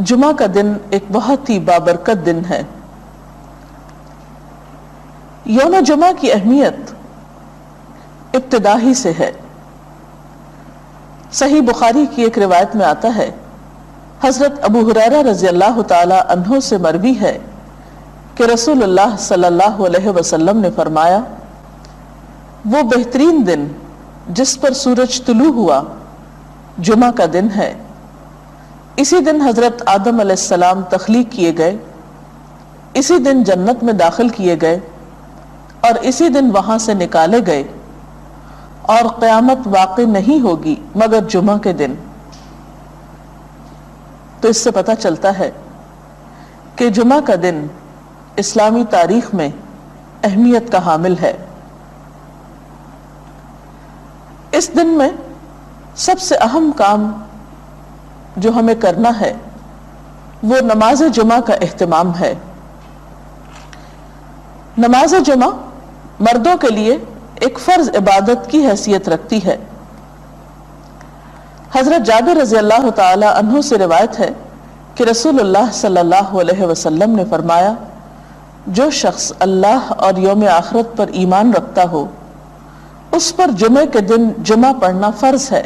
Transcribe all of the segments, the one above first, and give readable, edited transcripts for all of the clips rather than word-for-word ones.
جمعہ کا دن ایک بہت ہی بابرکت دن ہے۔ یوم جمعہ کی اہمیت ابتدا ہی سے ہے۔ صحیح بخاری کی ایک روایت میں آتا ہے، حضرت ابو ہریرہ رضی اللہ تعالی عنہ سے مروی ہے کہ رسول اللہ صلی اللہ علیہ وسلم نے فرمایا، وہ بہترین دن جس پر سورج طلوع ہوا جمعہ کا دن ہے۔ اسی دن حضرت آدم علیہ السلام تخلیق کیے گئے، اسی دن جنت میں داخل کیے گئے اور اسی دن وہاں سے نکالے گئے، اور قیامت واقع نہیں ہوگی مگر جمعہ کے دن۔ تو اس سے پتہ چلتا ہے کہ جمعہ کا دن اسلامی تاریخ میں اہمیت کا حامل ہے۔ اس دن میں سب سے اہم کام جو ہمیں کرنا ہے وہ نماز جمعہ کا اہتمام ہے۔ نماز جمعہ مردوں کے لیے ایک فرض عبادت کی حیثیت رکھتی ہے۔ حضرت جابر رضی اللہ تعالی عنہ سے روایت ہے کہ رسول اللہ صلی اللہ علیہ وسلم نے فرمایا، جو شخص اللہ اور یوم آخرت پر ایمان رکھتا ہو اس پر جمعے کے دن جمعہ پڑھنا فرض ہے،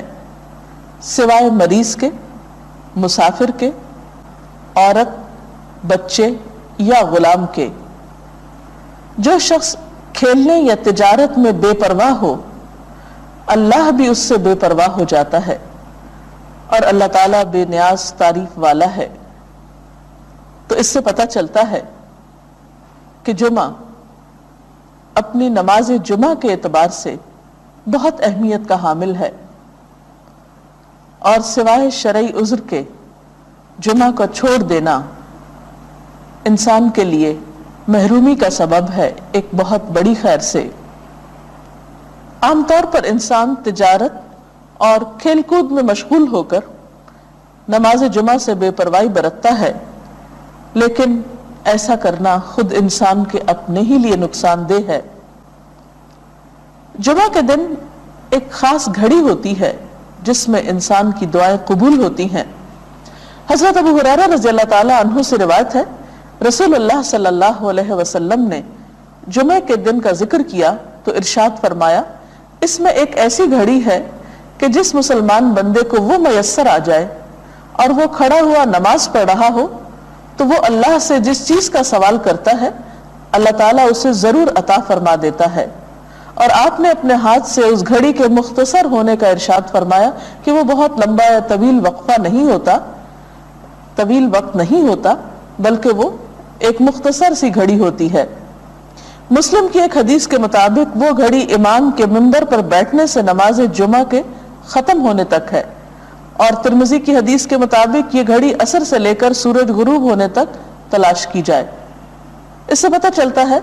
سوائے مریض کے، مسافر کے، عورت، بچے یا غلام کے۔ جو شخص کھیلنے یا تجارت میں بے پرواہ ہو اللہ بھی اس سے بے پرواہ ہو جاتا ہے، اور اللہ تعالیٰ بے نیاز تعریف والا ہے۔ تو اس سے پتہ چلتا ہے کہ جمعہ اپنی نماز جمعہ کے اعتبار سے بہت اہمیت کا حامل ہے، اور سوائے شرعی عذر کے جمعہ کو چھوڑ دینا انسان کے لیے محرومی کا سبب ہے، ایک بہت بڑی خیر سے۔ عام طور پر انسان تجارت اور کھیل کود میں مشغول ہو کر نماز جمعہ سے بے پرواہی برتتا ہے، لیکن ایسا کرنا خود انسان کے اپنے ہی لیے نقصان دہ ہے۔ جمعہ کے دن ایک خاص گھڑی ہوتی ہے جس میں انسان کی دعائیں قبول ہوتی ہیں۔ حضرت ابو ہریرہ رضی اللہ تعالی عنہ سے روایت ہے، رسول اللہ صلی اللہ علیہ وسلم نے جمعے کے دن کا ذکر کیا تو ارشاد فرمایا، اس میں ایک ایسی گھڑی ہے کہ جس مسلمان بندے کو وہ میسر آ جائے اور وہ کھڑا ہوا نماز پڑھ رہا ہو تو وہ اللہ سے جس چیز کا سوال کرتا ہے اللہ تعالیٰ اسے ضرور عطا فرما دیتا ہے۔ اور آپ نے اپنے ہاتھ سے اس گھڑی کے مختصر ہونے کا ارشاد فرمایا کہ وہ بہت لمبا یا طویل وقفہ نہیں ہوتا، طویل وقت نہیں ہوتا، بلکہ وہ ایک مختصر سی گھڑی ہوتی ہے۔ مسلم کی ایک حدیث کے مطابق وہ گھڑی امام کے منبر پر بیٹھنے سے نماز جمعہ کے ختم ہونے تک ہے، اور ترمذی کی حدیث کے مطابق یہ گھڑی عصر سے لے کر سورج غروب ہونے تک تلاش کی جائے۔ اس سے پتہ چلتا ہے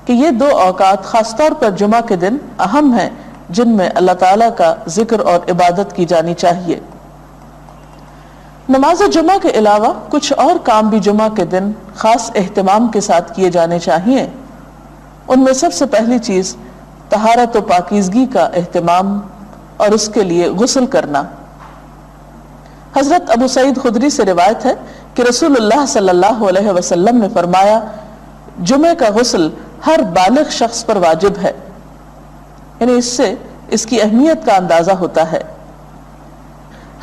کہ یہ دو اوقات خاص طور پر جمعہ کے دن اہم ہیں جن میں اللہ تعالیٰ کا ذکر اور عبادت کی جانی چاہیے۔ نماز جمعہ کے علاوہ کچھ اور کام بھی جمعہ کے دن خاص اہتمام کے ساتھ کیے جانے چاہیے۔ ان میں سب سے پہلی چیز طہارت و پاکیزگی کا اہتمام اور اس کے لیے غسل کرنا۔ حضرت ابو سعید خدری سے روایت ہے کہ رسول اللہ صلی اللہ علیہ وسلم نے فرمایا، جمعے کا غسل ہر بالغ شخص پر واجب ہے، یعنی اس سے اس کی اہمیت کا اندازہ ہوتا ہے۔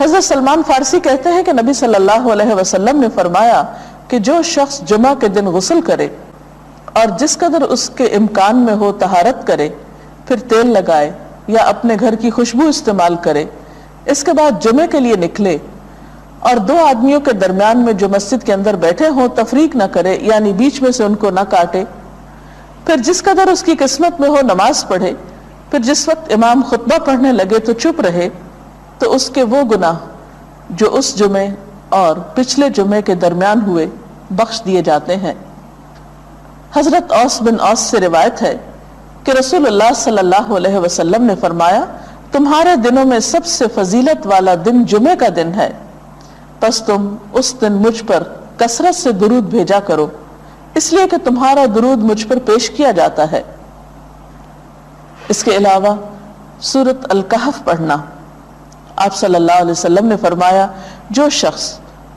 حضرت سلمان فارسی کہتے ہیں کہ نبی صلی اللہ علیہ وسلم نے فرمایا کہ جو شخص جمعہ کے دن غسل کرے اور جس قدر اس کے امکان میں ہو طہارت کرے، پھر تیل لگائے یا اپنے گھر کی خوشبو استعمال کرے، اس کے بعد جمعے کے لیے نکلے اور دو آدمیوں کے درمیان میں جو مسجد کے اندر بیٹھے ہوں تفریق نہ کرے، یعنی بیچ میں سے ان کو نہ کاٹے، پھر جس قدر اس کی قسمت میں ہو نماز پڑھے، پھر جس وقت امام خطبہ پڑھنے لگے تو چپ رہے، تو اس کے وہ گناہ جو اس جمعے اور پچھلے جمعے کے درمیان ہوئے بخش دیے جاتے ہیں۔ حضرت اوس بن اوس سے روایت ہے کہ رسول اللہ صلی اللہ علیہ وسلم نے فرمایا، تمہارے دنوں میں سب سے فضیلت والا دن جمعے کا دن ہے، پس تم اس دن مجھ پر کثرت سے درود بھیجا کرو، اس لیے کہ تمہارا درود مجھ پر پیش کیا جاتا ہے۔ اس کے علاوہ سورۃ الکہف پڑھنا۔ آپ صلی اللہ علیہ وسلم نے فرمایا، جو شخص